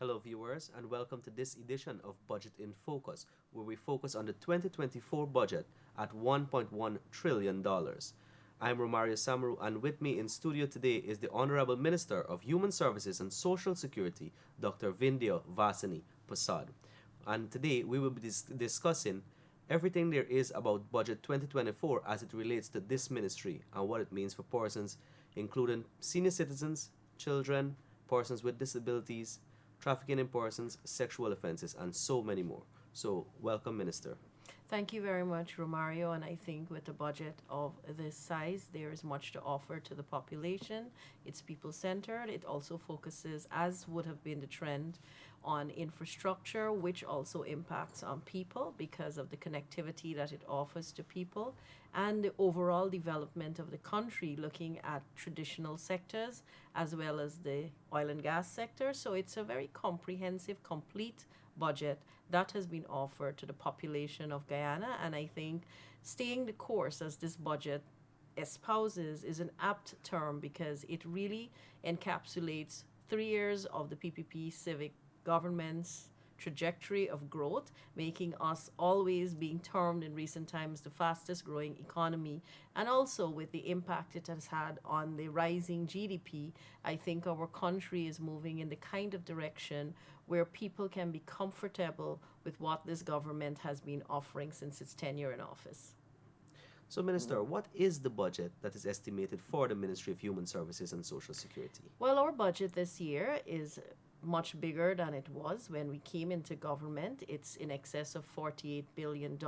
Hello, viewers, and welcome to this edition of Budget in Focus, where we focus on the 2024 budget at $1.1 trillion. I'm Romario Samaru, and with me in studio today is the Honorable Minister of Human Services and Social Security, Dr. Vindhya Persaud. And today we will be discussing everything there is about Budget 2024 as it relates to this ministry and what it means for persons, including senior citizens, children, persons with disabilities, trafficking in persons, sexual offenses, and so many more. So, welcome, Minister. Thank you very much, Romario. And I think with a budget of this size, there is much to offer to the population. It's people centered. It also focuses, as would have been the trend, on infrastructure, which also impacts on people because of the connectivity that it offers to people, and the overall development of the country, looking at traditional sectors as well as the oil and gas sector. So it's a very comprehensive, complete budget that has been offered to the population of Guyana. And I think staying the course, as this budget espouses, is an apt term because it really encapsulates 3 years of the PPP civic government's trajectory of growth, making us always being termed in recent times the fastest growing economy. And also with the impact it has had on the rising GDP, I think our country is moving in the kind of direction where people can be comfortable with what this government has been offering since its tenure in office. So, Minister, what is the budget that is estimated for the Ministry of Human Services and Social Security? Well, our budget this year is much bigger than it was when we came into government. It's in excess of $48 billion.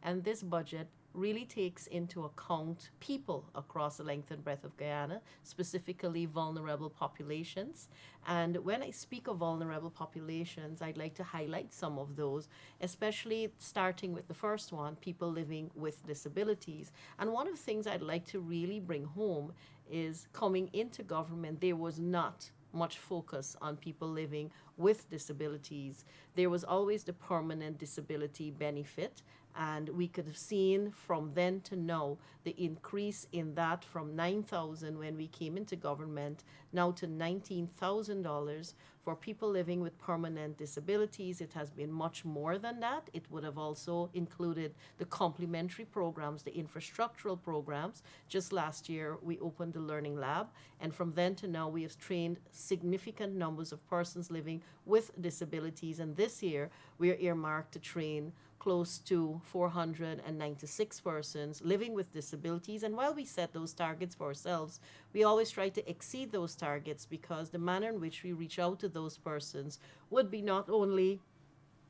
And this budget really takes into account people across the length and breadth of Guyana, specifically vulnerable populations. And when I speak of vulnerable populations, I'd like to highlight some of those, especially starting with the first one, people living with disabilities. And one of the things I'd like to really bring home is coming into government, there was not much focus on people living with disabilities. There was always the permanent disability benefit, and we could have seen from then to now the increase in that from $9,000 when we came into government now to $19,000 for people living with permanent disabilities. It has been much more than that. It would have also included the complementary programs, the infrastructural programs. Just last year, we opened the Learning Lab, and from then to now, we have trained significant numbers of persons living with disabilities. And this year, we are earmarked to train close to 496 persons living with disabilities. And while we set those targets for ourselves, we always try to exceed those targets because the manner in which we reach out to those persons would be not only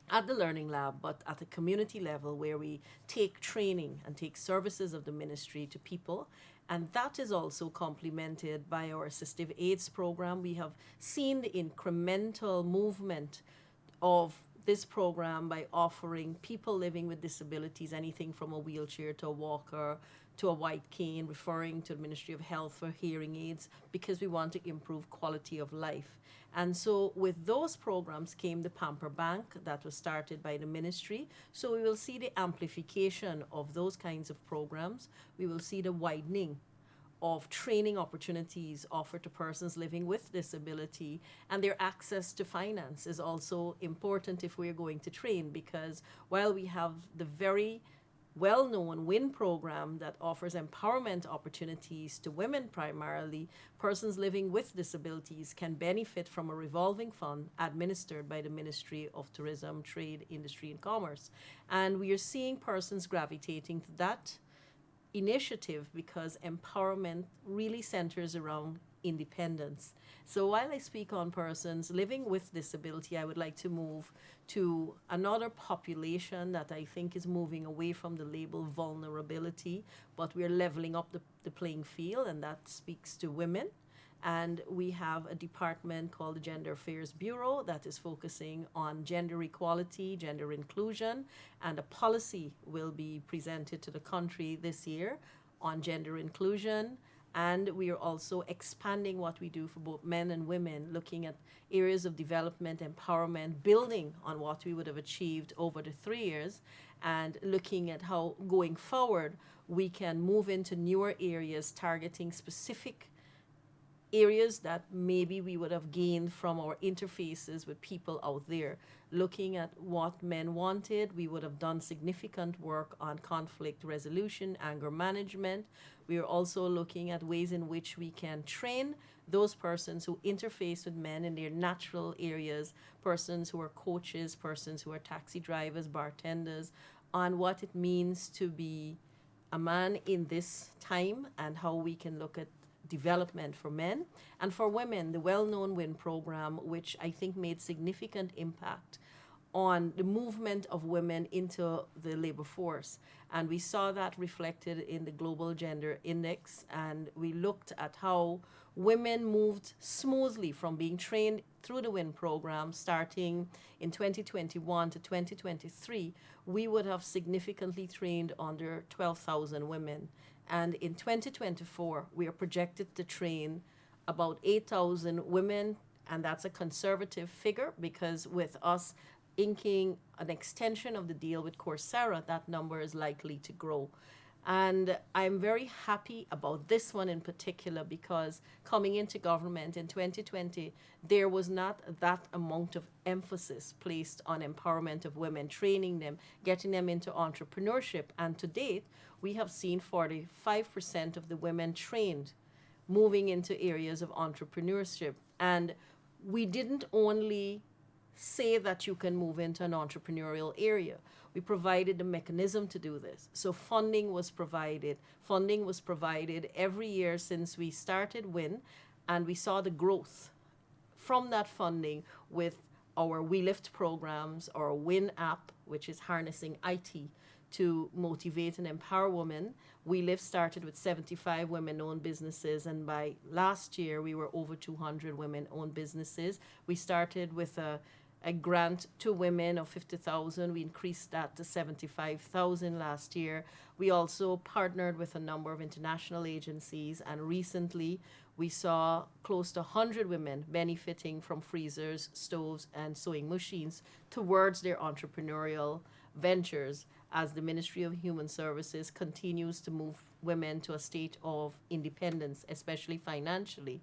at the Learning Lab, but at a community level where we take training and take services of the ministry to people. And that is also complemented by our assistive aids program. We have seen the incremental movement of this program by offering people living with disabilities anything from a wheelchair to a walker to a white cane, referring to the Ministry of Health for hearing aids because we want to improve quality of life. And so with those programs came the Pamper Bank that was started by the ministry. So we will see the amplification of those kinds of programs. We will see the widening of training opportunities offered to persons living with disability, and their access to finance is also important if we're going to train, because while we have the very well-known WIN program that offers empowerment opportunities to women primarily, persons living with disabilities can benefit from a revolving fund administered by the Ministry of Tourism, Trade, Industry and Commerce. And we are seeing persons gravitating to that initiative because empowerment really centers around independence. So while I speak on persons living with disability, I would like to move to another population that I think is moving away from the label vulnerability, but we're leveling up the playing field, and that speaks to women. And we have a department called the Gender Affairs Bureau that is focusing on gender equality, gender inclusion, and a policy will be presented to the country this year on gender inclusion. And we are also expanding what we do for both men and women, looking at areas of development, empowerment, building on what we would have achieved over the 3 years, and looking at how going forward we can move into newer areas targeting specific areas that maybe we would have gained from our interfaces with people out there. Looking at what men wanted, we would have done significant work on conflict resolution, anger management. We are also looking at ways in which we can train those persons who interface with men in their natural areas, persons who are coaches, persons who are taxi drivers, bartenders, on what it means to be a man in this time and how we can look at development for men. And for women, the well-known WIN program, which I think made significant impact on the movement of women into the labor force. And we saw that reflected in the Global Gender Index. And we looked at how women moved smoothly from being trained through the WIN program starting in 2021 to 2023. We would have significantly trained under 12,000 women. And in 2024, we are projected to train about 8,000 women. And that's a conservative figure because with us inking an extension of the deal with Coursera, that number is likely to grow. And I'm very happy about this one in particular because coming into government in 2020, there was not that amount of emphasis placed on empowerment of women, training them, getting them into entrepreneurship. And to date, we have seen 45% of the women trained moving into areas of entrepreneurship. And we didn't only say that you can move into an entrepreneurial area. We provided the mechanism to do this. So funding was provided. Funding was provided every year since we started WIN, and we saw the growth from that funding with our We Lift programs, our WIN app, which is harnessing IT to motivate and empower women. We Lift started with 75 women-owned businesses, and by last year, we were over 200 women-owned businesses. We started with a grant to women of 50,000. We increased that to 75,000 last year. We also partnered with a number of international agencies, and recently we saw close to 100 women benefiting from freezers, stoves, and sewing machines towards their entrepreneurial ventures as the Ministry of Human Services continues to move women to a state of independence, especially financially.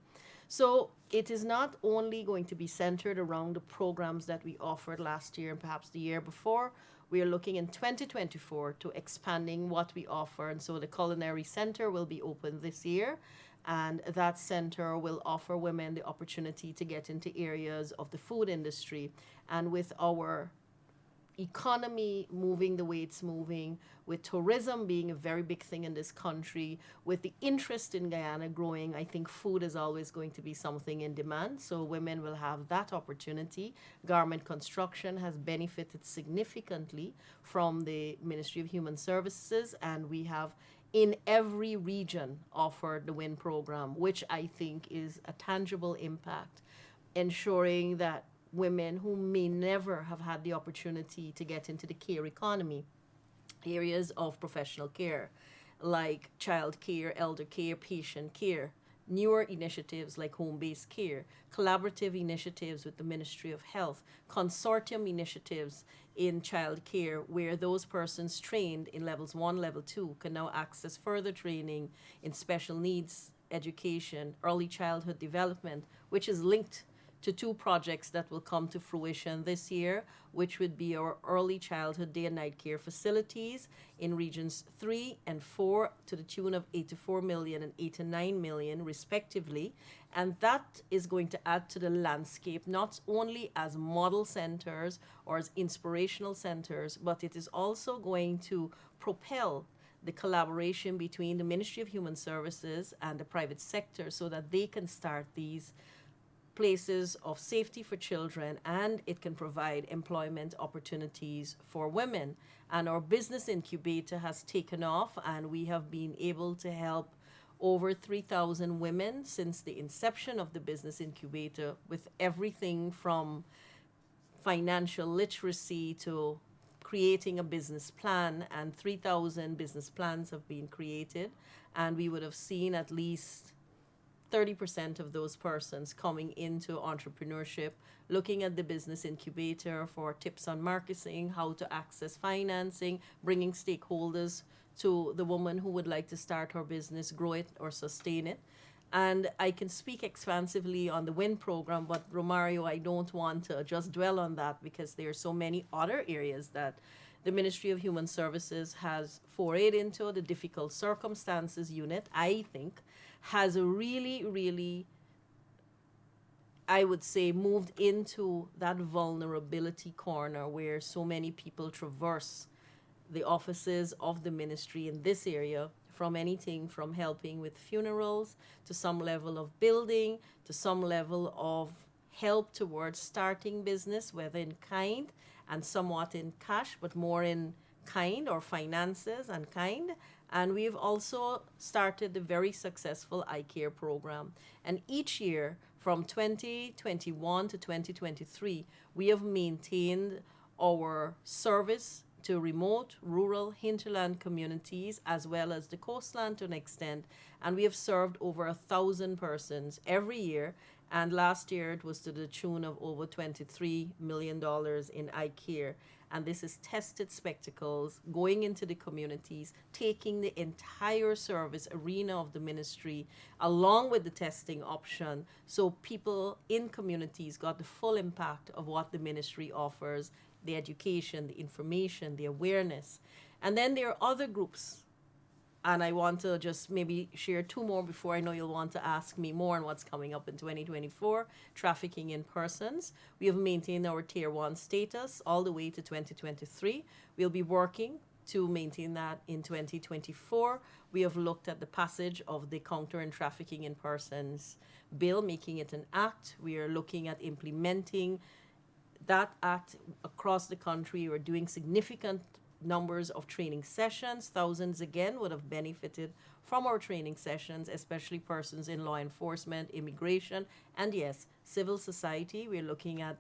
So it is not only going to be centered around the programs that we offered last year and perhaps the year before. We are looking in 2024 to expanding what we offer. And so the Culinary Center will be open this year. And that center will offer women the opportunity to get into areas of the food industry. And with our economy moving the way it's moving, with tourism being a very big thing in this country, with the interest in Guyana growing, I think food is always going to be something in demand. So women will have that opportunity. Garment construction has benefited significantly from the Ministry of Human Services, and we have in every region offered the WIN program, which I think is a tangible impact, ensuring that women who may never have had the opportunity to get into the care economy, areas of professional care like child care, elder care, patient care, newer initiatives like home-based care, collaborative initiatives with the Ministry of Health, consortium initiatives in child care where those persons trained in levels 1, level 2 can now access further training in special needs education, early childhood development, which is linked to two projects that will come to fruition this year, which would be our early childhood day and night care facilities in regions 3 and 4 to the tune of 84 million and 89 million respectively. And that is going to add to the landscape, not only as model centers or as inspirational centers, but it is also going to propel the collaboration between the Ministry of Human Services and the private sector so that they can start these places of safety for children, and it can provide employment opportunities for women. And our business incubator has taken off, and we have been able to help over 3,000 women since the inception of the business incubator with everything from financial literacy to creating a business plan, and 3,000 business plans have been created, and we would have seen at least 30% of those persons coming into entrepreneurship, looking at the business incubator for tips on marketing, how to access financing, bringing stakeholders to the woman who would like to start her business, grow it or sustain it. And I can speak expansively on the WIN program, but Romario, I don't want to just dwell on that because there are so many other areas that the Ministry of Human Services has forayed into. The difficult circumstances unit, I think, has really, really, I would say, moved into that vulnerability corner where so many people traverse the offices of the ministry in this area, from anything from helping with funerals to some level of building to some level of help towards starting business, whether in kind and somewhat in cash, but more in kind, or finances and kind. And we've also started the very successful iCare program. And each year from 2021 to 2023, we have maintained our service to remote, rural, hinterland communities, as well as the coastland to an extent. And we have served over 1,000 persons every year. And last year it was to the tune of over $23 million in iCare. And this is tested spectacles going into the communities, taking the entire service arena of the ministry along with the testing option. So people in communities got the full impact of what the ministry offers, the education, the information, the awareness. And then there are other groups, and I want to just maybe share two more before I know you'll want to ask me more on what's coming up in 2024. Trafficking in persons. We have maintained our Tier 1 status all the way to 2023. We'll be working to maintain that in 2024. We have looked at the passage of the Counter and Trafficking in Persons bill, making it an act. We are looking at implementing that act across the country. We're doing significant numbers of training sessions. Thousands again would have benefited from our training sessions, especially persons in law enforcement, immigration, and yes, civil society. We're looking at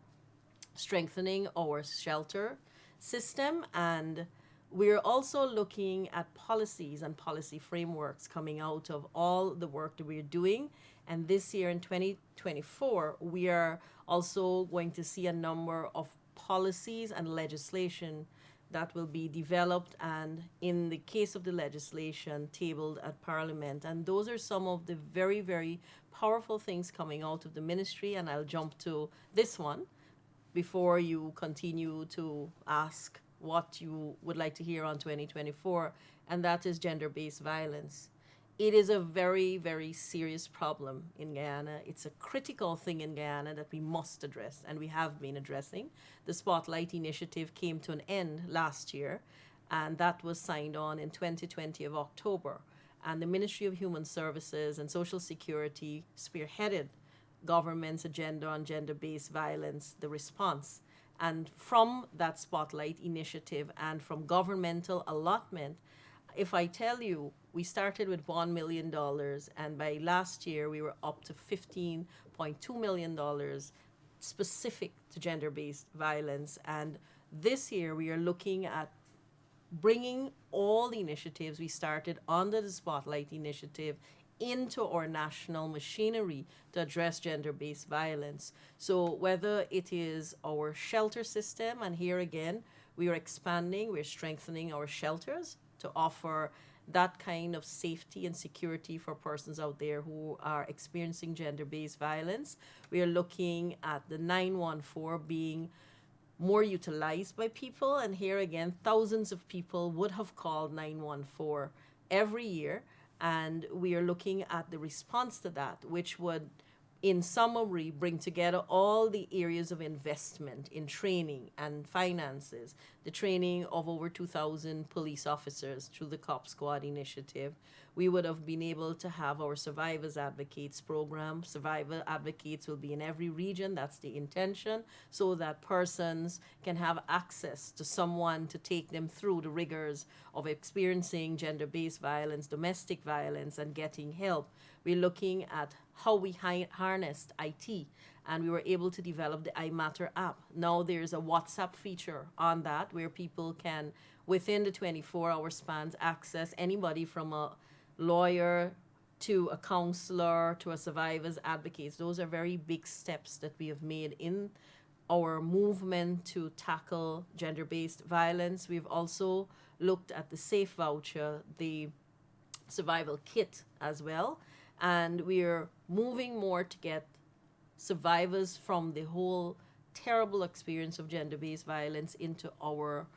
strengthening our shelter system, and we're also looking at policies and policy frameworks coming out of all the work that we're doing. And this year in 2024, we are also going to see a number of policies and legislation that will be developed and, in the case of the legislation, tabled at Parliament. And those are some of the very, very powerful things coming out of the ministry. And I'll jump to this one before you continue to ask what you would like to hear on 2024, and that is gender-based violence. It is a very, very serious problem in Guyana. It's a critical thing in Guyana that we must address, and we have been addressing. The Spotlight Initiative came to an end last year, and that was signed on in 2020 of October. And the Ministry of Human Services and Social Security spearheaded government's agenda on gender-based violence, the response. And from that Spotlight Initiative and from governmental allotment, if I tell you, we started with $1 million, and by last year we were up to $15.2 million specific to gender-based violence. And this year we are looking at bringing all the initiatives we started under the Spotlight Initiative into our national machinery to address gender-based violence. So whether it is our shelter system, and here again, we are expanding, we're strengthening our shelters to offer that kind of safety and security for persons out there who are experiencing gender-based violence. We are looking at the 914 being more utilized by people, and here again, thousands of people would have called 914 every year, and we are looking at the response to that, which would, in summary, bring together all the areas of investment in training and finances, the training of over 2,000 police officers through the COP Squad initiative. We would have been able to have our Survivors Advocates program. Survivor Advocates will be in every region, that's the intention, so that persons can have access to someone to take them through the rigors of experiencing gender-based violence, domestic violence, and getting help. We're looking at how we harnessed IT, and we were able to develop the iMatter app. Now there's a WhatsApp feature on that where people can, within the 24-hour spans, access anybody from a lawyer to a counselor to a survivor's advocate. Those are very big steps that we have made in our movement to tackle gender-based violence. We've also looked at the Safe Voucher, the survival kit as well. And we're moving more to get survivors from the whole terrible experience of gender-based violence into our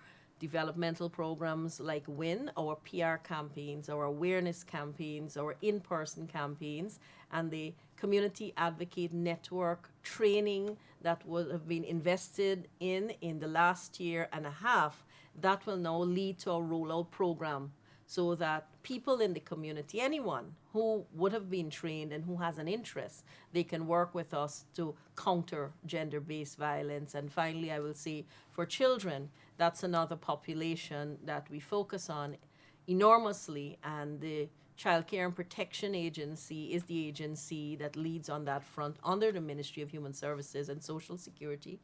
developmental programs like WIN, our PR campaigns, our awareness campaigns, our in-person campaigns, and the community advocate network training that would have been invested in the last year and a half. That will now lead to a rollout program so that people in the community, anyone who would have been trained and who has an interest, they can work with us to counter gender-based violence. And finally, I will say for children, that's another population that we focus on enormously, and the Child Care and Protection Agency is the agency that leads on that front under the Ministry of Human Services and Social Security.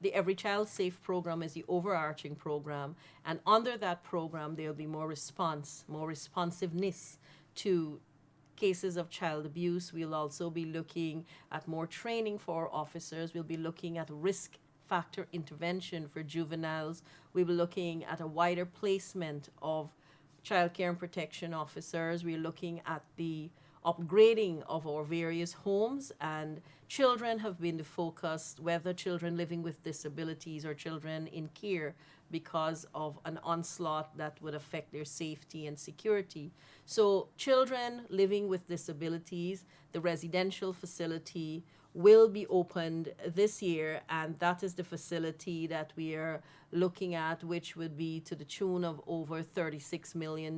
The Every Child Safe program is the overarching program, and under that program there will be more responsiveness to cases of child abuse. We'll also be looking at more training for our officers. We'll be looking at risk factor intervention for juveniles. We'll be looking at a wider placement of child care and protection officers. We're looking at the upgrading of our various homes, and children have been the focus, whether children living with disabilities or children in care, because of an onslaught that would affect their safety and security. So children living with disabilities, the residential facility will be opened this year, and that is the facility that we are looking at, which would be to the tune of over $36 million.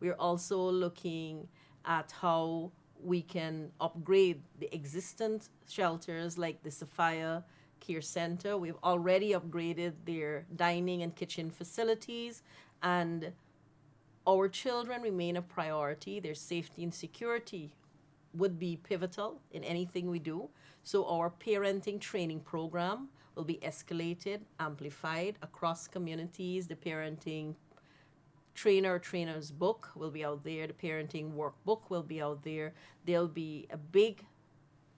We're also looking at how we can upgrade the existing shelters like the Sophia Care Center. We've already upgraded their dining and kitchen facilities, and our children remain a priority. Their safety and security would be pivotal in anything we do. So our parenting training program will be escalated, amplified across communities. The parenting trainer's book will be out there. The parenting workbook will be out there. There'll be a big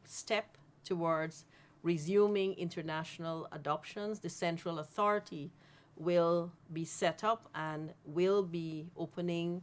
step towards resuming international adoptions. The central authority will be set up and will be opening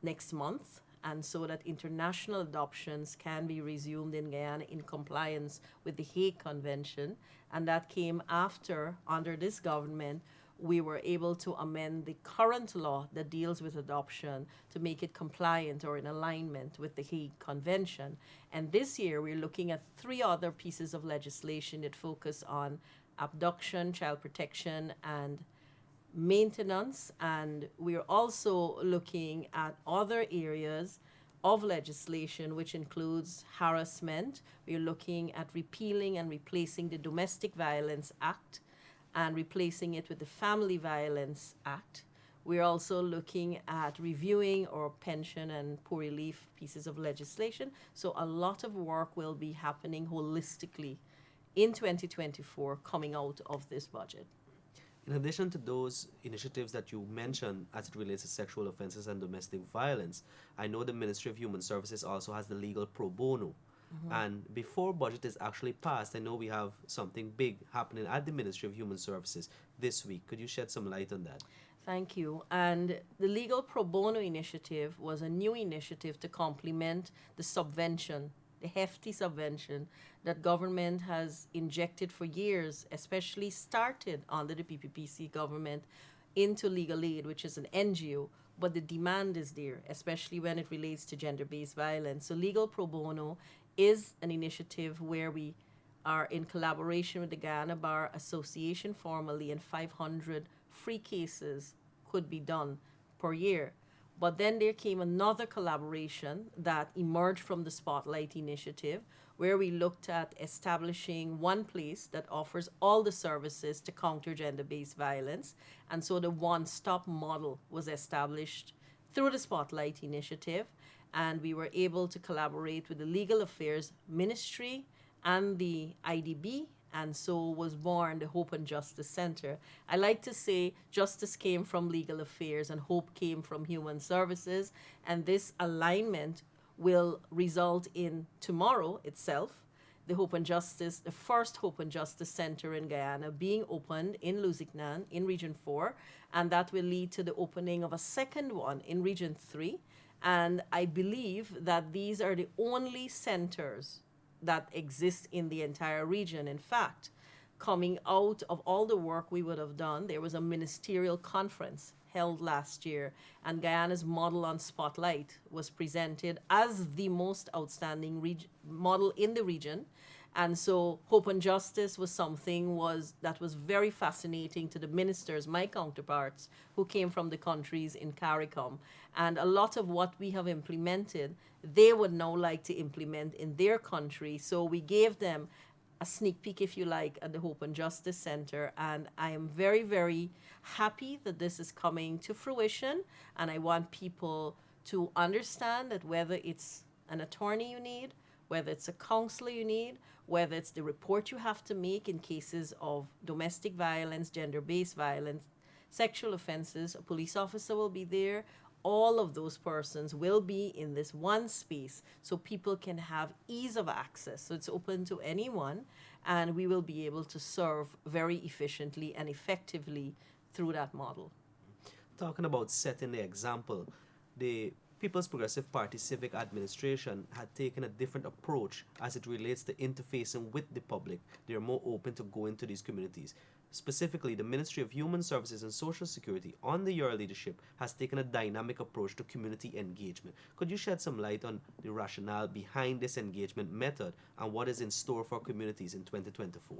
next month, and so that international adoptions can be resumed in Guyana in compliance with the Hague Convention. And that came after, under this government, we were able to amend the current law that deals with adoption to make it compliant or in alignment with the Hague Convention. And this year, we're looking at 3 other pieces of legislation that focus on abduction, child protection, and maintenance. And we're also looking at other areas of legislation, which includes harassment. We're looking at repealing and replacing the Domestic Violence Act and replacing it with the Family Violence Act. We're also looking at reviewing our pension and poor relief pieces of legislation. So a lot of work will be happening holistically in 2024 coming out of this budget. In addition to those initiatives that you mentioned as it relates to sexual offenses and domestic violence, I know the Ministry of Human Services also has the legal pro bono. And before budget is actually passed, I know we have something big happening at the Ministry of Human Services this week. Could you shed some light on that? Thank you. And the Legal Pro Bono initiative was a new initiative to complement the subvention, the hefty subvention that government has injected for years, especially started under the PPPC government, into legal aid, which is an NGO, but the demand is there, especially when it relates to gender-based violence. So Legal Pro Bono is an initiative where we are in collaboration with the Guyana Bar Association formally, and 500 free cases could be done per year. But then there came another collaboration that emerged from the Spotlight initiative, where we looked at establishing one place that offers all the services to counter gender-based violence. And so the one-stop model was established through the Spotlight initiative, and we were able to collaborate with the Legal Affairs Ministry and the IDB, and so was born the Hope and Justice Center. I like to say justice came from Legal Affairs and hope came from Human Services, and this alignment will result in tomorrow itself, the Hope and Justice, the first Hope and Justice Center in Guyana being opened in Lusignan in Region 4, and that will lead to the opening of a second one in Region 3. And I believe that these are the only centers that exist in the entire region. In fact, coming out of all the work we would have done, there was a ministerial conference held last year, and Guyana's model on Spotlight was presented as the most outstanding model in the region. And so hope and justice was something that was very fascinating to the ministers, my counterparts, who came from the countries in CARICOM. And a lot of what we have implemented, they would now like to implement in their country. So we gave them a sneak peek, if you like, at the Hope and Justice Center. And I am very, very happy that this is coming to fruition. And I want people to understand that whether it's an attorney you need, whether it's a counselor you need, whether it's the report you have to make in cases of domestic violence, gender-based violence, sexual offenses, a police officer will be there. All of those persons will be in this one space so people can have ease of access. So it's open to anyone, and we will be able to serve very efficiently and effectively through that model. Talking about setting the example, the People's Progressive Party Civic Administration had taken a different approach as it relates to interfacing with the public. They are more open to go into these communities. Specifically, the Ministry of Human Services and Social Security, under your leadership, has taken a dynamic approach to community engagement. Could you shed some light on the rationale behind this engagement method and what is in store for communities in 2024?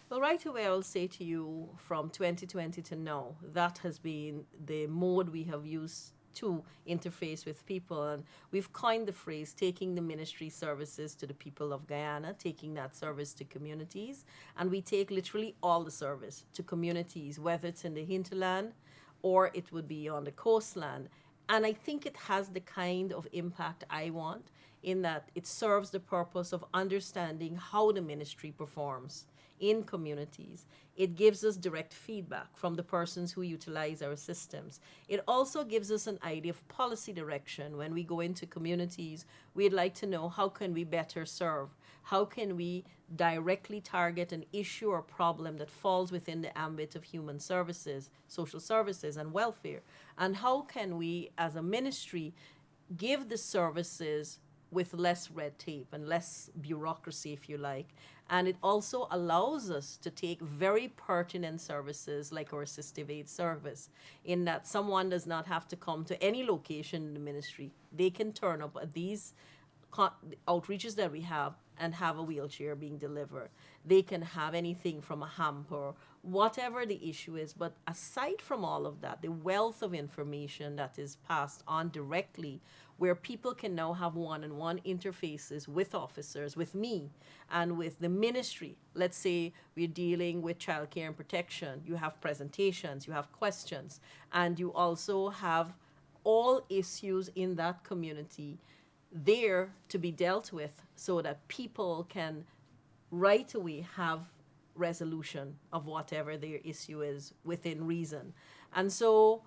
Well, right away, I will say to you from 2020 to now, that has been the mode we have used to interface with people. And we've coined the phrase taking the ministry services to the people of Guyana, taking that service to communities. And we take literally all the service to communities, whether it's in the hinterland or it would be on the coastland. And I think it has the kind of impact I want, in that it serves the purpose of understanding how the ministry performs in communities. It gives us direct feedback from the persons who utilize our systems. It also gives us an idea of policy direction. When we go into communities, we'd like to know, how can we better serve? How can we directly target an issue or problem that falls within the ambit of human services, social services, and welfare? And how can we, as a ministry, give the services with less red tape and less bureaucracy, if you like. And it also allows us to take very pertinent services like our assistive aid service, in that someone does not have to come to any location in the ministry. They can turn up at these outreaches that we have and have a wheelchair being delivered. They can have anything from a hamper, whatever the issue is. But aside from all of that, the wealth of information that is passed on directly, where people can now have one-on-one interfaces with officers, with me, and with the ministry. Let's say we're dealing with child care and protection. You have presentations, you have questions, and you also have all issues in that community there to be dealt with, so that people can right away have resolution of whatever their issue is within reason. And so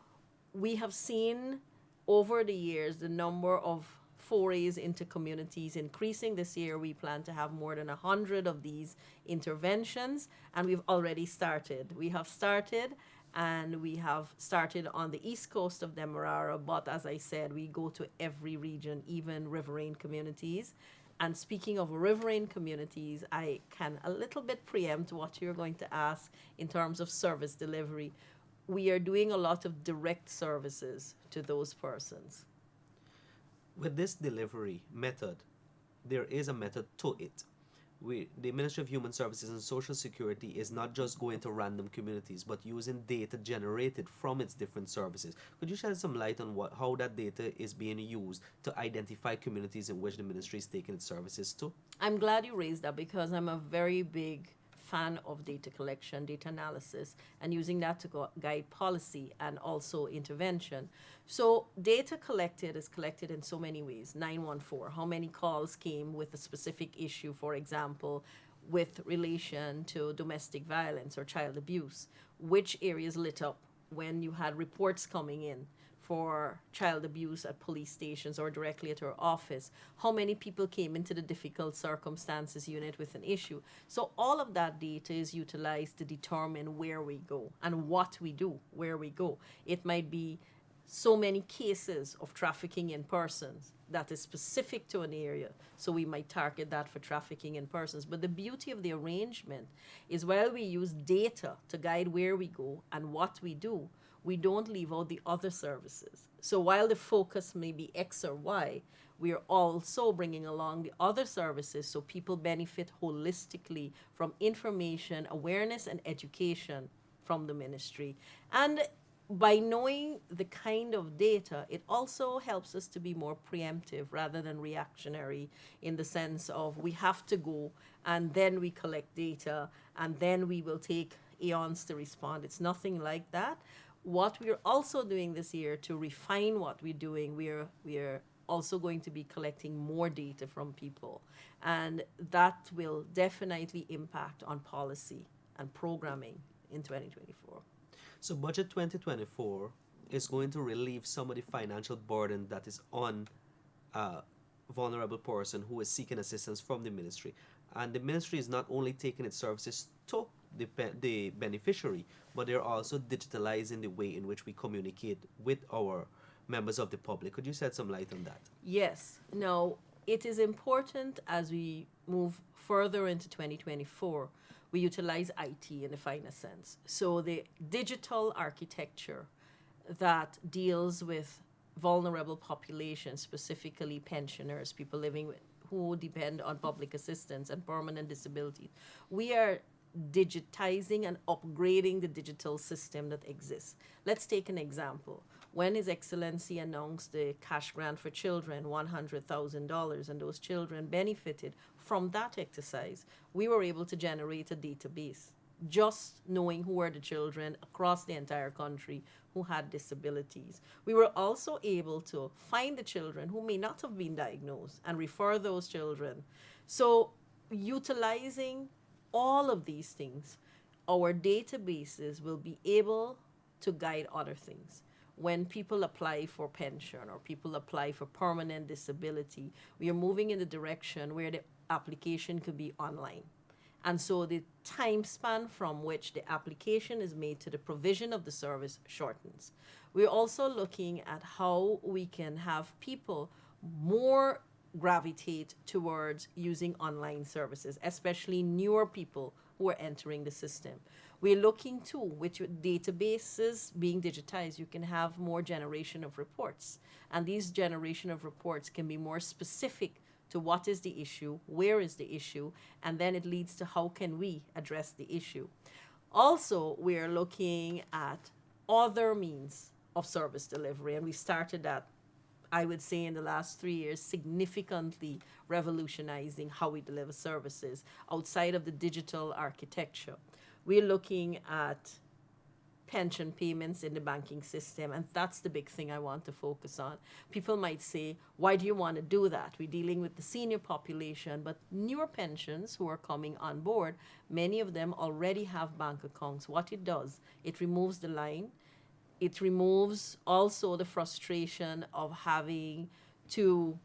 we have seen over the years the number of forays into communities increasing. This year we plan to have more than 100 of these interventions, and we've already started. We have started on the east coast of Demerara, but as I said, we go to every region, even riverine communities. And speaking of riverine communities, I can a little bit preempt what you're going to ask in terms of service delivery. We are doing a lot of direct services to those persons. With this delivery method, there is a method to it. The Ministry of Human Services and Social Security is not just going to random communities, but using data generated from its different services. Could you shed some light on how that data is being used to identify communities in which the ministry is taking its services to? I'm glad you raised that, because I'm a very big fan of data collection, data analysis, and using that to guide policy and also intervention. So data collected is collected in so many ways. 914, how many calls came with a specific issue, for example, with relation to domestic violence or child abuse? Which areas lit up when you had reports coming in for child abuse at police stations or directly at our office? How many people came into the difficult circumstances unit with an issue? So all of that data is utilized to determine where we go and what we do, where we go. It might be so many cases of trafficking in persons that is specific to an area. So we might target that for trafficking in persons. But the beauty of the arrangement is while we use data to guide where we go and what we do, we don't leave out the other services. So while the focus may be X or Y, we are also bringing along the other services so people benefit holistically from information, awareness, and education from the ministry. And by knowing the kind of data, it also helps us to be more preemptive rather than reactionary, in the sense of we have to go and then we collect data and then we will take eons to respond. It's nothing like that. What we're also doing this year to refine what we're doing, we're also going to be collecting more data from people, and that will definitely impact on policy and programming in 2024. So Budget 2024 is going to relieve some of the financial burden that is on a vulnerable person who is seeking assistance from the ministry. And the ministry is not only taking its services to the beneficiary, but they're also digitalizing the way in which we communicate with our members of the public. Could you shed some light on that? Yes. Now, it is important as we move further into 2024, we utilize IT in the finest sense. So the digital architecture that deals with vulnerable populations, specifically pensioners, people living with, who depend on public assistance and permanent disabilities, we are digitizing and upgrading the digital system that exists. Let's take an example. When His Excellency announced the cash grant for children, $100,000, and those children benefited from that exercise, we were able to generate a database, just knowing who were the children across the entire country who had disabilities. We were also able to find the children who may not have been diagnosed and refer those children. So, utilizing all of these things, our databases will be able to guide other things. When people apply for pension or people apply for permanent disability, we are moving in the direction where the application could be online. And so the time span from which the application is made to the provision of the service shortens. We're also looking at how we can have people more gravitate towards using online services, especially newer people who are entering the system. We're looking too, with databases being digitized, you can have more generation of reports. And these generation of reports can be more specific to what is the issue, where is the issue, and then it leads to how can we address the issue. Also, we're looking at other means of service delivery, and we started that, I would say, in the last 3 years, significantly revolutionizing how we deliver services outside of the digital architecture. We're looking at pension payments in the banking system, and that's the big thing I want to focus on. People might say, why do you want to do that? We're dealing with the senior population, but newer pensions who are coming on board, many of them already have bank accounts. What it does, it removes the line. It removes also the frustration of having to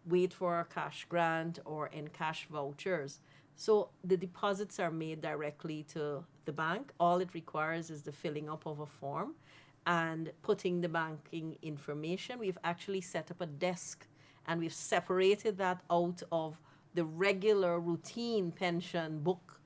wait for a cash grant or in cash vouchers. So the deposits are made directly to the bank. All it requires is the filling up of a form and putting the banking information. We've actually set up a desk and we've separated that out of the regular routine pension book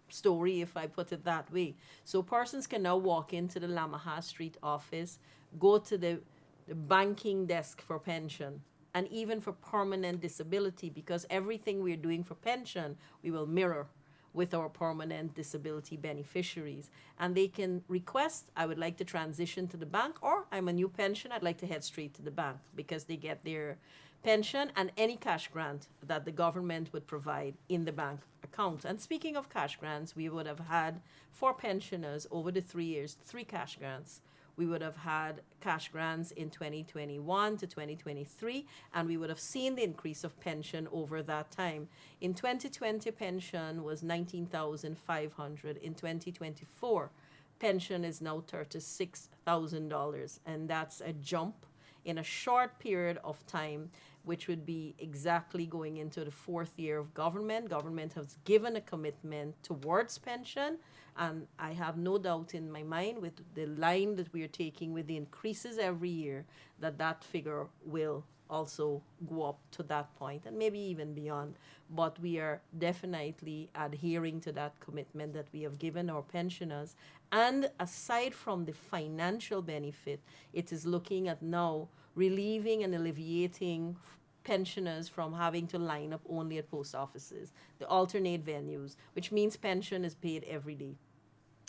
story, if I put it that way. So persons can now walk into the Lamaha Street office, go to the banking desk for pension, and even for permanent disability, because everything we're doing for pension, we will mirror with our permanent disability beneficiaries. And they can request, I would like to transition to the bank, or I'm a new pension, I'd like to head straight to the bank, because they get their pension and any cash grant that the government would provide in the bank account. And speaking of cash grants, we would have had, for pensioners over the 3 years, 3 cash grants. We would have had cash grants in 2021 to 2023, and we would have seen the increase of pension over that time. In 2020, pension was $19,500. In 2024, pension is now $36,000, and that's a jump in a short period of time. which would be exactly going into the fourth year of government. Government has given a commitment towards pension, and I have no doubt in my mind with the line that we are taking with the increases every year that that figure will also go up to that point and maybe even beyond. But we are definitely adhering to that commitment that we have given our pensioners. And aside from the financial benefit, it is looking at now relieving and alleviating pensioners from having to line up only at post offices, the alternate venues, which means pension is paid every day.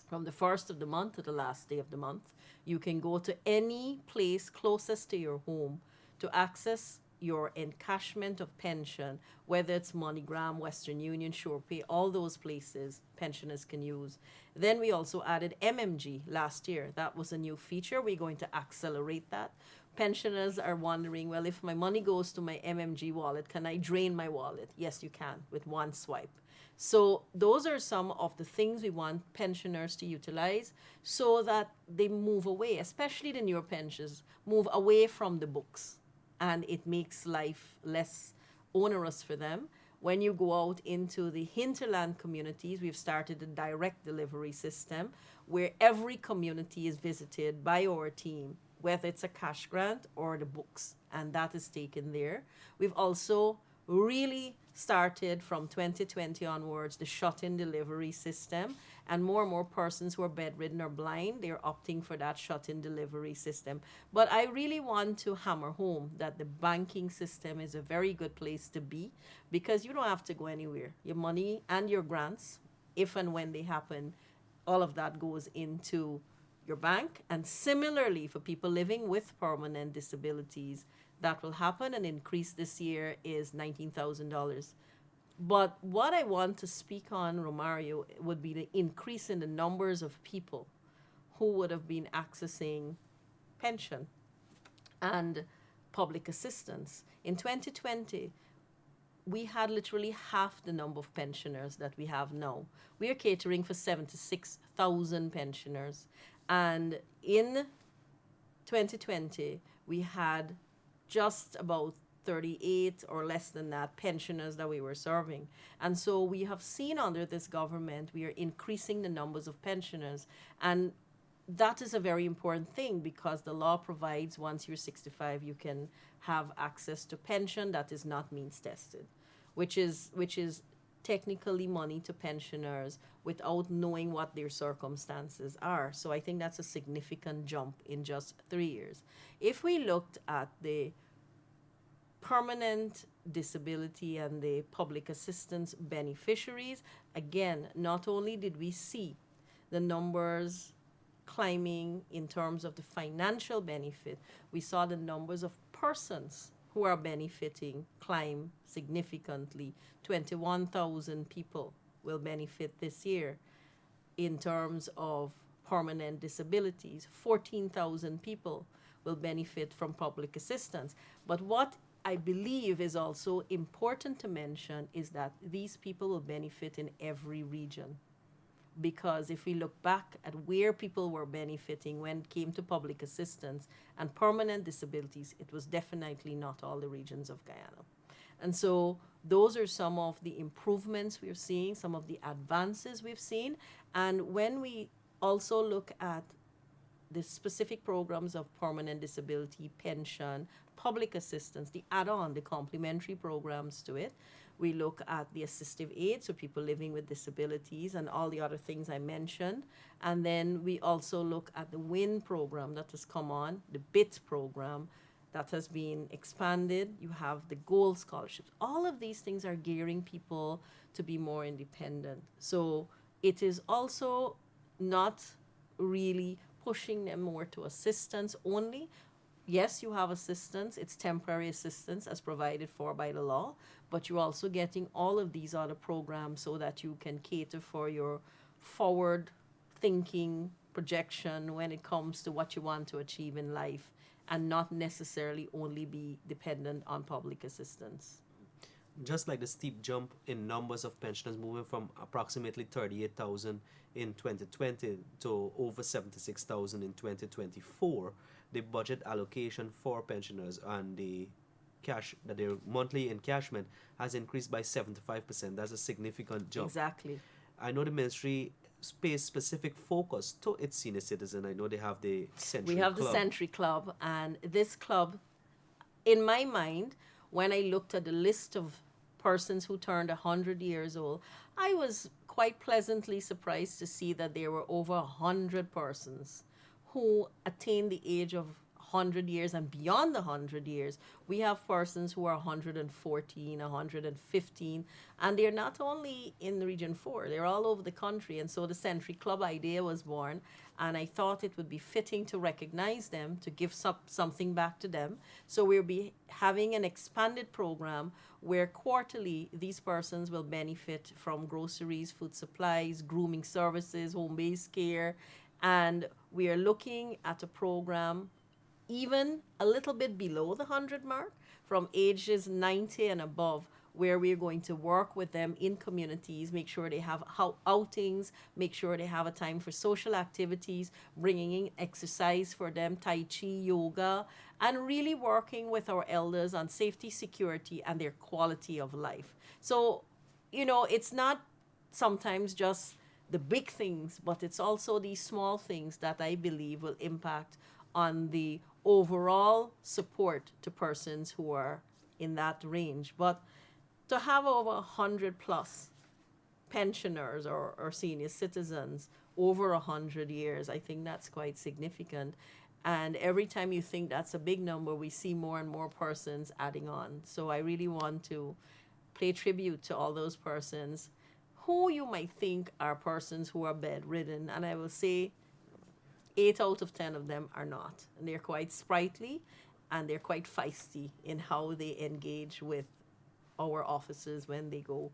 From the first of the month to the last day of the month, you can go to any place closest to your home to access your encashment of pension, whether it's MoneyGram, Western Union, SurePay, all those places pensioners can use. Then we also added MMG last year. That was a new feature. We're going to accelerate that. Pensioners are wondering, well, if my money goes to my MMG wallet, can I drain my wallet? Yes, you can with one swipe. So those are some of the things we want pensioners to utilize so that they move away, especially the newer pensioners, move away from the books, and it makes life less onerous for them. When you go out into the hinterland communities, we've started a direct delivery system where every community is visited by our team, whether it's a cash grant or the books, and that is taken there. We've also really started from 2020 onwards the shut-in delivery system, and more persons who are bedridden or blind, they're opting for that shut-in delivery system. But I really want to hammer home that the banking system is a very good place to be because you don't have to go anywhere. Your money and your grants, if and when they happen, all of that goes into your bank. And similarly, for people living with permanent disabilities, that will happen. An increase this year is $19,000. But what I want to speak on, Romario, would be the increase in the numbers of people who would have been accessing pension and public assistance. In 2020, we had literally half the number of pensioners that we have now. We are catering for 76,000 pensioners. And in 2020, we had just about 38 or less than that pensioners that we were serving. And so we have seen under this government, we are increasing the numbers of pensioners. And that is a very important thing because the law provides once you're 65, you can have access to pension that is not means tested, which is technically money to pensioners without knowing what their circumstances are. So I think that's a significant jump in just 3 years. If we looked at the permanent disability and the public assistance beneficiaries, again, not only did we see the numbers climbing in terms of the financial benefit, we saw the numbers of persons who are benefiting climb significantly. 21,000 people will benefit this year in terms of permanent disabilities. 14,000 people will benefit from public assistance. But what I believe is also important to mention is that these people will benefit in every region. Because if we look back at where people were benefiting when it came to public assistance and permanent disabilities, it was definitely not all the regions of Guyana. And so those are some of the improvements we're seeing, some of the advances we've seen. And when we also look at the specific programs of permanent disability, pension, public assistance, the add-on, the complementary programs to it. We look at the assistive aids, so people living with disabilities and all the other things I mentioned. And then we also look at the WIN program that has come on, the BIT program that has been expanded. You have the gold scholarships. All of these things are gearing people to be more independent. So it is also not really pushing them more to assistance only. Yes, you have assistance. It's temporary assistance as provided for by the law, but you're also getting all of these other programs so that you can cater for your forward thinking projection when it comes to what you want to achieve in life and not necessarily only be dependent on public assistance. Just like the steep jump in numbers of pensioners moving from approximately 38,000 in 2020 to over 76,000 in 2024, the budget allocation for pensioners and the cash, that their monthly encashment has increased by 75%. That's a significant jump. Exactly. I know the ministry pays specific focus to its senior citizen. I know they have the We Century have the Club. Century Club, and this club, in my mind, when I looked at the list of persons who turned 100 years old, I was quite pleasantly surprised to see that there were over 100 persons who attained the age of 100 years and beyond the 100 years. We have persons who are 114, 115, and they're not only in region 4, they're all over the country. And so the Century Club idea was born, and I thought it would be fitting to recognize them, to give something back to them. So we'll be having an expanded program where quarterly these persons will benefit from groceries, food supplies, grooming services, home-based care, and we are looking at a program even a little bit below the 100 mark, from ages 90 and above, where we're going to work with them in communities, make sure they have outings, make sure they have a time for social activities, bringing in exercise for them, Tai Chi, yoga, and really working with our elders on safety, security, and their quality of life. So, it's not sometimes just the big things, but it's also these small things that I believe will impact on the overall support to persons who are in that range. But to have over 100 plus pensioners or senior citizens over 100 years, I think that's quite significant. And every time you think that's a big number, we see more and more persons adding on. So I really want to pay tribute to all those persons who you might think are persons who are bedridden. And I will say 8 out of 10 of them are not. And they're quite sprightly and they're quite feisty in how they engage with our officers when they go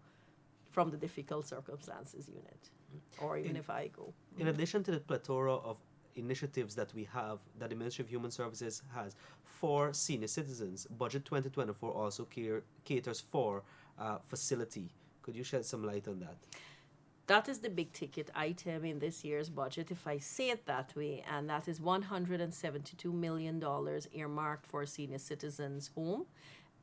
from the difficult circumstances unit, or even if I go. In addition to the plethora of initiatives that we have, that the Ministry of Human Services has for senior citizens, Budget 2024 also caters for facility. Could you shed some light on that? That is the big ticket item in this year's budget, if I say it that way, and that is $172 million earmarked for senior citizens' home.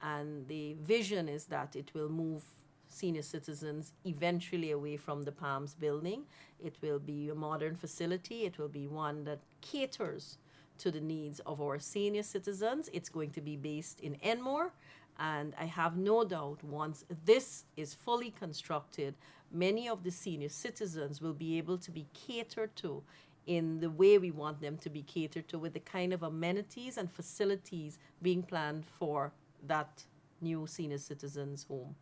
And the vision is that it will move senior citizens eventually away from the Palms building. It will be a modern facility. It will be one that caters to the needs of our senior citizens. It's going to be based in Enmore. And I have no doubt once this is fully constructed, many of the senior citizens will be able to be catered to in the way we want them to be catered to, with the kind of amenities and facilities being planned for that new senior citizens' home.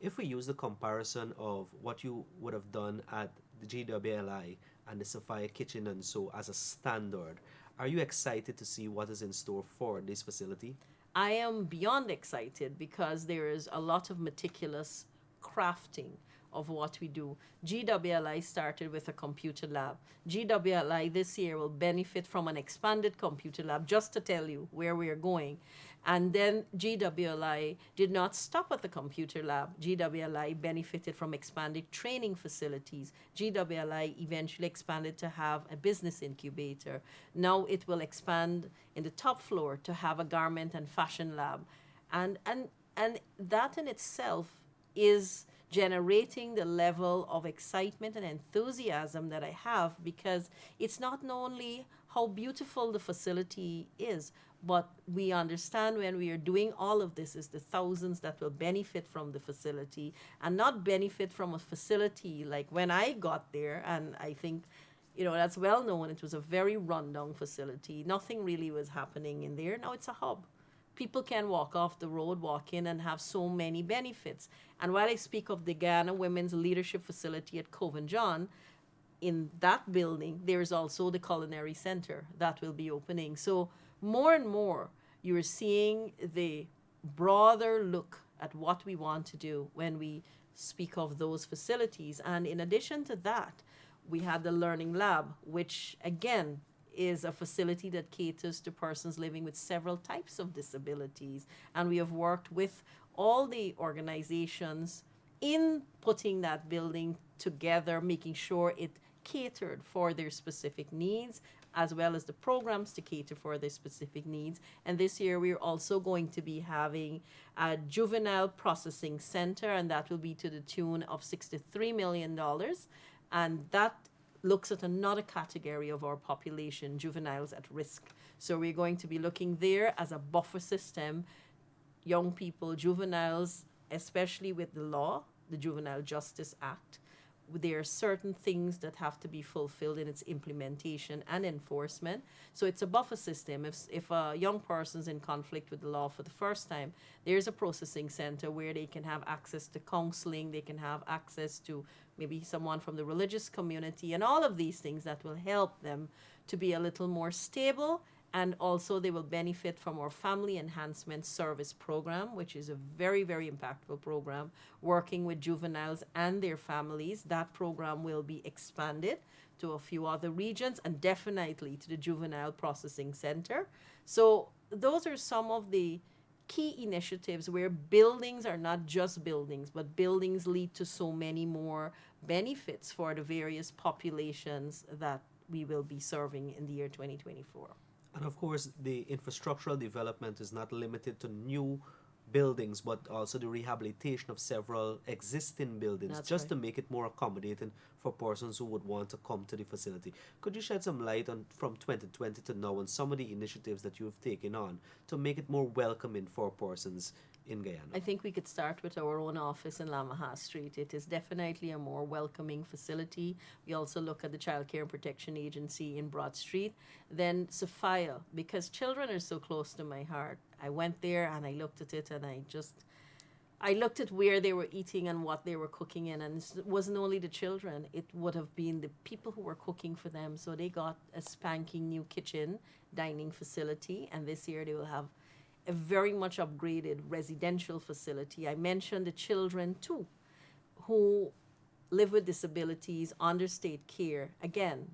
If we use the comparison of what you would have done at the GWLI and the Sophia Kitchen and so as a standard, are you excited to see what is in store for this facility? I am beyond excited because there is a lot of meticulous crafting of what we do. GWLI started with a computer lab. GWLI this year will benefit from an expanded computer lab, just to tell you where we are going. And then GWLI did not stop at the computer lab. GWLI benefited from expanded training facilities. GWLI eventually expanded to have a business incubator. Now it will expand in the top floor to have a garment and fashion lab. And that in itself is generating the level of excitement and enthusiasm that I have, because it's not only how beautiful the facility is, but we understand when we are doing all of this is the thousands that will benefit from the facility, and not benefit from a facility like when I got there. And I think, that's well known. It was a very rundown facility. Nothing really was happening in there. Now it's a hub. People can walk off the road, walk in, and have so many benefits. And while I speak of the Ghana Women's Leadership Facility at Cove and John, in that building, there's also the Culinary Center that will be opening. So more and more, you're seeing the broader look at what we want to do when we speak of those facilities. And in addition to that, we had the Learning Lab, which again is a facility that caters to persons living with several types of disabilities. And we have worked with all the organizations in putting that building together, making sure it catered for their specific needs as well as the programs to cater for their specific needs. And this year, we're also going to be having a juvenile processing center, and that will be to the tune of $63 million. And that looks at another category of our population, juveniles at risk. So we're going to be looking there as a buffer system, young people, juveniles, especially with the law, the Juvenile Justice Act. There are certain things that have to be fulfilled in its implementation and enforcement. So it's a buffer system. If a young person's in conflict with the law for the first time, there's a processing center where they can have access to counseling, they can have access to maybe someone from the religious community, and all of these things that will help them to be a little more stable. And also they will benefit from our Family Enhancement Service Program, which is a very, very impactful program, working with juveniles and their families. That program will be expanded to a few other regions and definitely to the Juvenile Processing Center. So those are some of the key initiatives where buildings are not just buildings, but buildings lead to so many more benefits for the various populations that we will be serving in the year 2024. And of course, the infrastructural development is not limited to new buildings, but also the rehabilitation of several existing buildings, That's just right. to make it more accommodating for persons who would want to come to the facility. Could you shed some light on from 2020 to now on some of the initiatives that you've taken on to make it more welcoming for persons in Guyana? I think we could start with our own office in Lamaha Street. It is definitely a more welcoming facility. We also look at the Child Care and Protection Agency in Broad Street. Then Sophia, because children are so close to my heart. I went there and I looked at it and I looked at where they were eating and what they were cooking in, and it wasn't only the children, it would have been the people who were cooking for them. So they got a spanking new kitchen, dining facility, and this year they will have a very much upgraded residential facility. I mentioned the children too, who live with disabilities under state care. Again,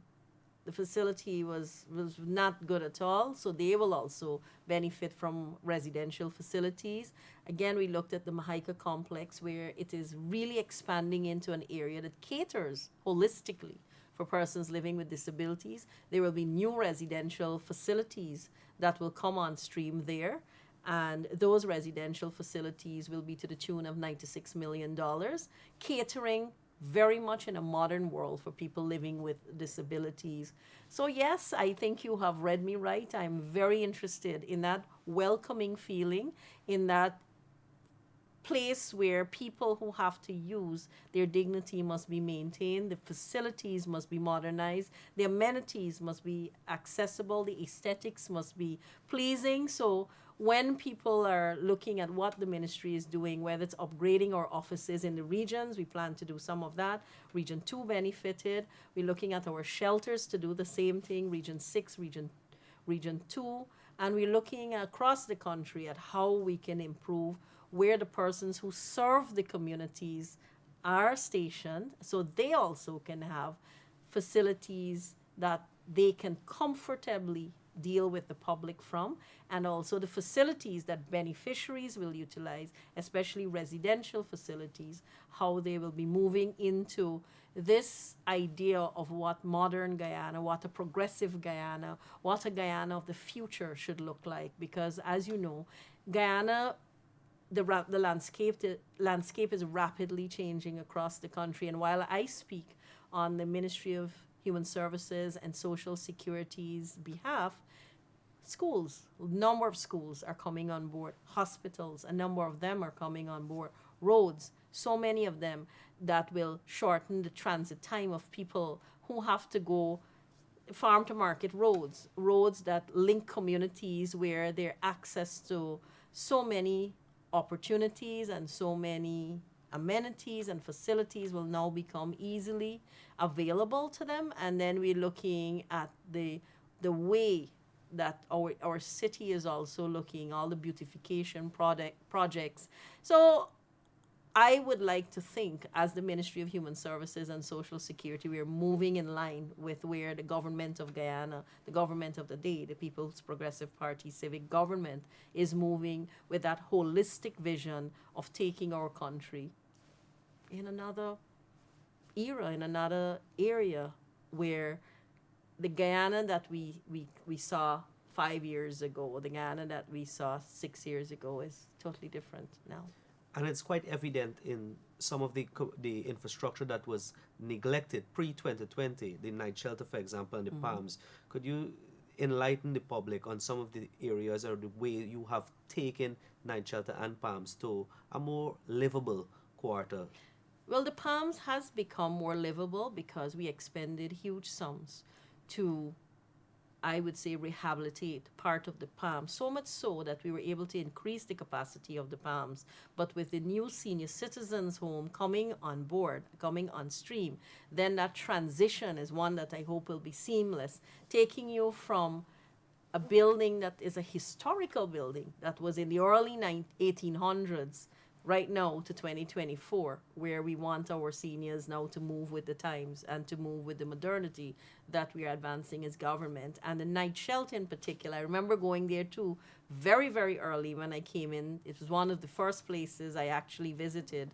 the facility was not good at all, so they will also benefit from residential facilities. Again, we looked at the Mahaika complex, where it is really expanding into an area that caters holistically for persons living with disabilities. There will be new residential facilities that will come on stream there, and those residential facilities will be to the tune of $96 million, catering very much in a modern world for people living with disabilities. So yes, I think you have read me right. I'm very interested in that welcoming feeling, in that place where people who have to use their dignity must be maintained, the facilities must be modernized, the amenities must be accessible, the aesthetics must be pleasing. So when people are looking at what the ministry is doing, whether it's upgrading our offices in the regions, we plan to do some of that. Region 2 benefited. We're looking at our shelters to do the same thing, Region 6, Region 2. And we're looking across the country at how we can improve where the persons who serve the communities are stationed, so they also can have facilities that they can comfortably deal with the public from, and also the facilities that beneficiaries will utilize, especially residential facilities, how they will be moving into this idea of what modern Guyana, what a progressive Guyana, what a Guyana of the future should look like. Because as you know, Guyana, the landscape is rapidly changing across the country. And while I speak on the Ministry of Human Services and Social Security's behalf, schools, a number of schools are coming on board, hospitals, a number of them are coming on board, roads, so many of them that will shorten the transit time of people who have to go farm to market roads, roads that link communities where their access to so many opportunities and so many amenities and facilities will now become easily available to them. And then we're looking at the way that our city is also looking, all the beautification projects. So I would like to think, as the Ministry of Human Services and Social Security, we are moving in line with where the government of Guyana, the government of the day, the People's Progressive Party civic government, is moving with that holistic vision of taking our country in another era, in another area where the Guyana that we saw 5 years ago, the Guyana that we saw 6 years ago is totally different now. And it's quite evident in some of the infrastructure that was neglected pre 2020, the night shelter, for example, and the palms. Could you enlighten the public on some of the areas or the way you have taken night shelter and palms to a more livable quarter? Well, the Palms has become more livable because we expended huge sums to, I would say, rehabilitate part of the Palms. So much so that we were able to increase the capacity of the Palms. But with the new senior citizens home coming on board, coming on stream, then that transition is one that I hope will be seamless, taking you from a building that is a historical building that was in the early 1800s right now to 2024, where we want our seniors now to move with the times and to move with the modernity that we are advancing as government. And the night shelter in particular, I remember going there too very, very early when I came in. It was one of the first places I actually visited.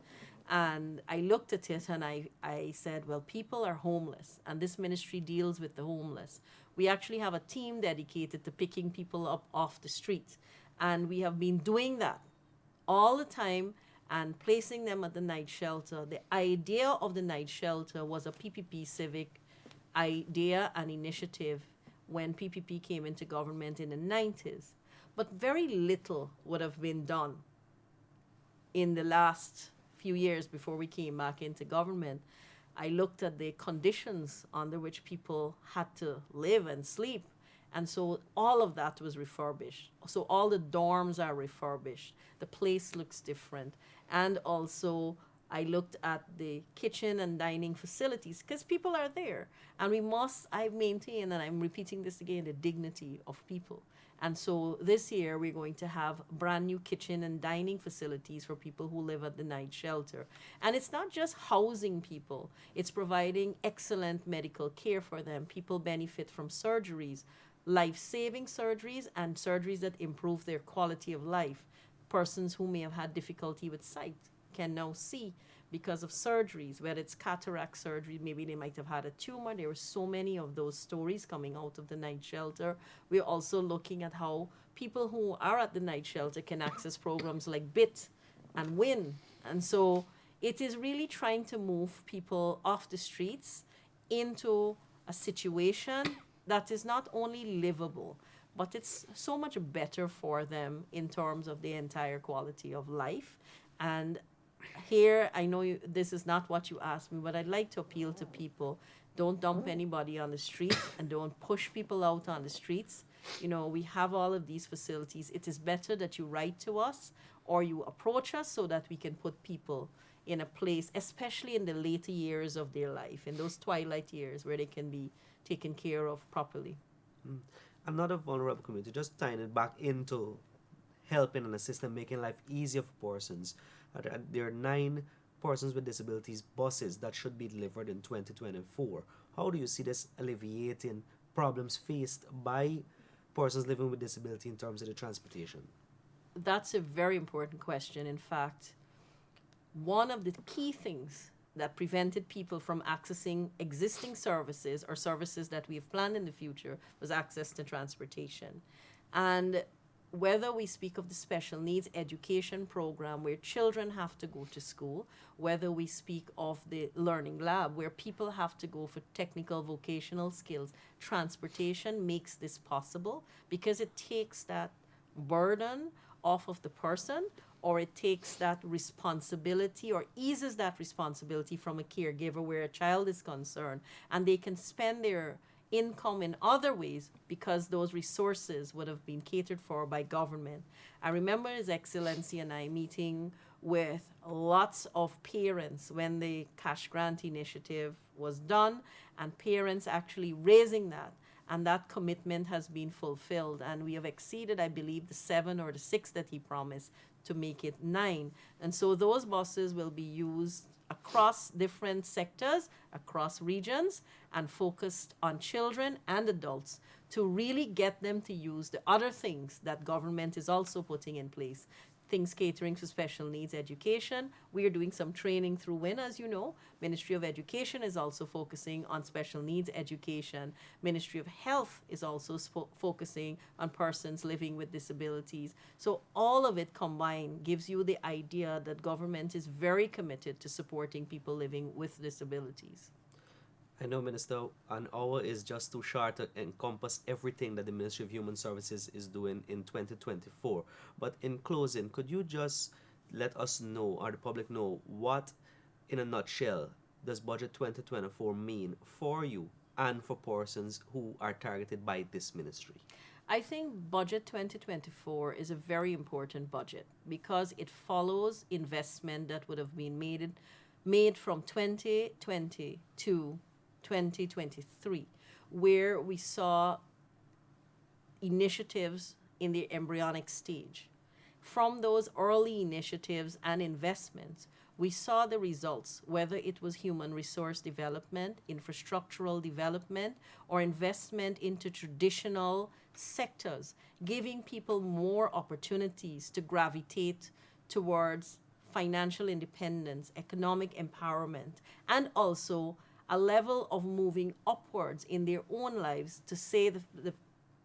And I looked at it and I said, well, people are homeless, and this ministry deals with the homeless. We actually have a team dedicated to picking people up off the street. And we have been doing that all the time and placing them at the night shelter. The idea of the night shelter was a PPP civic idea and initiative when PPP came into government in the 90s. But very little would have been done in the last few years before we came back into government. I looked at the conditions under which people had to live and sleep. And so all of that was refurbished. So all the dorms are refurbished. The place looks different. And also I looked at the kitchen and dining facilities because people are there. And I maintain, and I'm repeating this again, the dignity of people. And so this year we're going to have brand new kitchen and dining facilities for people who live at the night shelter. And it's not just housing people. It's providing excellent medical care for them. People benefit from surgeries, life-saving surgeries, and surgeries that improve their quality of life. Persons who may have had difficulty with sight can now see because of surgeries, whether it's cataract surgery, maybe they might have had a tumor. There were so many of those stories coming out of the night shelter. We're also looking at how people who are at the night shelter can access programs like BIT and WIN. And so it is really trying to move people off the streets into a situation that is not only livable, but it's so much better for them in terms of the entire quality of life. And here, I know this is not what you asked me, but I'd like to appeal to people. Don't dump anybody on the street and don't push people out on the streets. You know, we have all of these facilities. It is better that you write to us or you approach us so that we can put people in a place, especially in the later years of their life, in those twilight years where they can be taken care of properly. Another vulnerable community, just tying it back into helping and assisting, making life easier for persons. There are 9 persons with disabilities buses that should be delivered in 2024. How do you see this alleviating problems faced by persons living with disability in terms of the transportation? That's a very important question. In fact, one of the key things that prevented people from accessing existing services or services that we have planned in the future was access to transportation. And whether we speak of the special needs education program where children have to go to school, whether we speak of the learning lab where people have to go for technical vocational skills, transportation makes this possible because it takes that burden off of the person, or it takes that responsibility or eases that responsibility from a caregiver where a child is concerned, and they can spend their income in other ways because those resources would have been catered for by government. I remember His Excellency and I meeting with lots of parents when the cash grant initiative was done, and parents actually raising that, and that commitment has been fulfilled, and we have exceeded, I believe, the 7 or the 6 that he promised to make it 9. And so those buses will be used across different sectors, across regions, and focused on children and adults to really get them to use the other things that government is also putting in place. things catering to special needs education. We are doing some training through WIN, as you know. Ministry of Education is also focusing on special needs education. Ministry of Health is also focusing on persons living with disabilities. So all of it combined gives you the idea that government is very committed to supporting people living with disabilities. I know, Minister, an hour is just too short to encompass everything that the Ministry of Human Services is doing in 2024. But in closing, could you just let us know, or the public know, what, in a nutshell, does Budget 2024 mean for you and for persons who are targeted by this ministry? I think Budget 2024 is a very important budget because it follows investment that would have been made from 2020 to 2023, where we saw initiatives in the embryonic stage. From those early initiatives and investments, we saw the results, whether it was human resource development, infrastructural development, or investment into traditional sectors, giving people more opportunities to gravitate towards financial independence, economic empowerment, and also a level of moving upwards in their own lives to say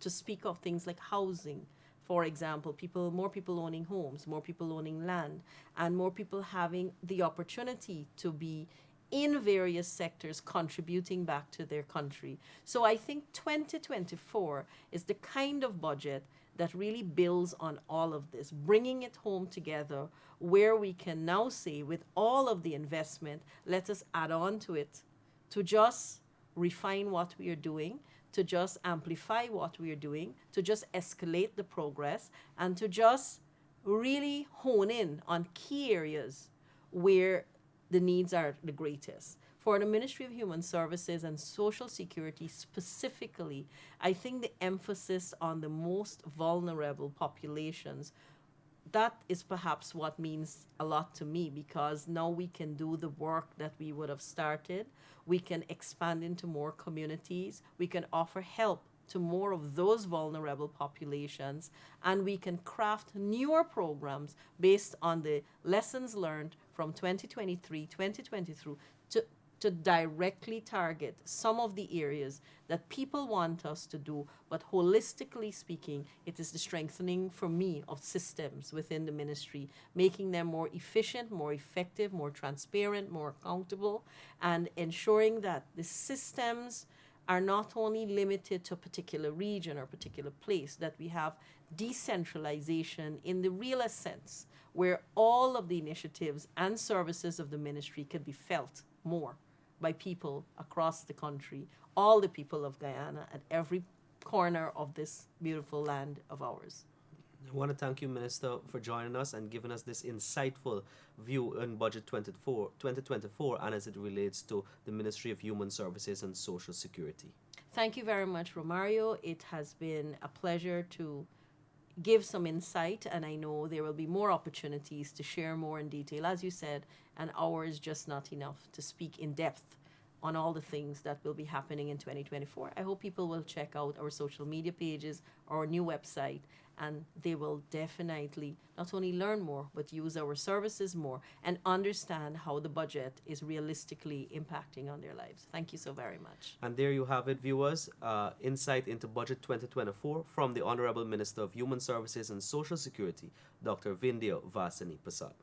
to speak of things like housing, for example, more people owning homes, more people owning land, and more people having the opportunity to be in various sectors contributing back to their country. So I think 2024 is the kind of budget that really builds on all of this, bringing it home together, where we can now say, with all of the investment, let us add on to it to just refine what we are doing, to just amplify what we are doing, to just escalate the progress, and to just really hone in on key areas where the needs are the greatest. For the Ministry of Human Services and Social Security specifically, I think the emphasis on the most vulnerable populations, that is perhaps what means a lot to me, because now we can do the work that we would have started. We can expand into more communities. We can offer help to more of those vulnerable populations, and we can craft newer programs based on the lessons learned from 2023, 2022 to directly target some of the areas that people want us to do. But holistically speaking, it is the strengthening for me of systems within the ministry, making them more efficient, more effective, more transparent, more accountable, and ensuring that the systems are not only limited to a particular region or particular place, that we have decentralization in the realest sense, where all of the initiatives and services of the ministry could be felt more by people across the country, all the people of Guyana at every corner of this beautiful land of ours. I want to thank you, Minister, for joining us and giving us this insightful view on Budget 2024 and as it relates to the Ministry of Human Services and Social Security. Thank you very much, Romario. It has been a pleasure to give some insight, and I know there will be more opportunities to share more in detail. As you said, an hour is just not enough to speak in depth on all the things that will be happening in 2024. I hope people will check out our social media pages, our new website, and they will definitely not only learn more, but use our services more and understand how the budget is realistically impacting on their lives. Thank you so very much. And there you have it, viewers. Insight into Budget 2024 from the Honorable Minister of Human Services and Social Security, Dr. Vindhya Persaud.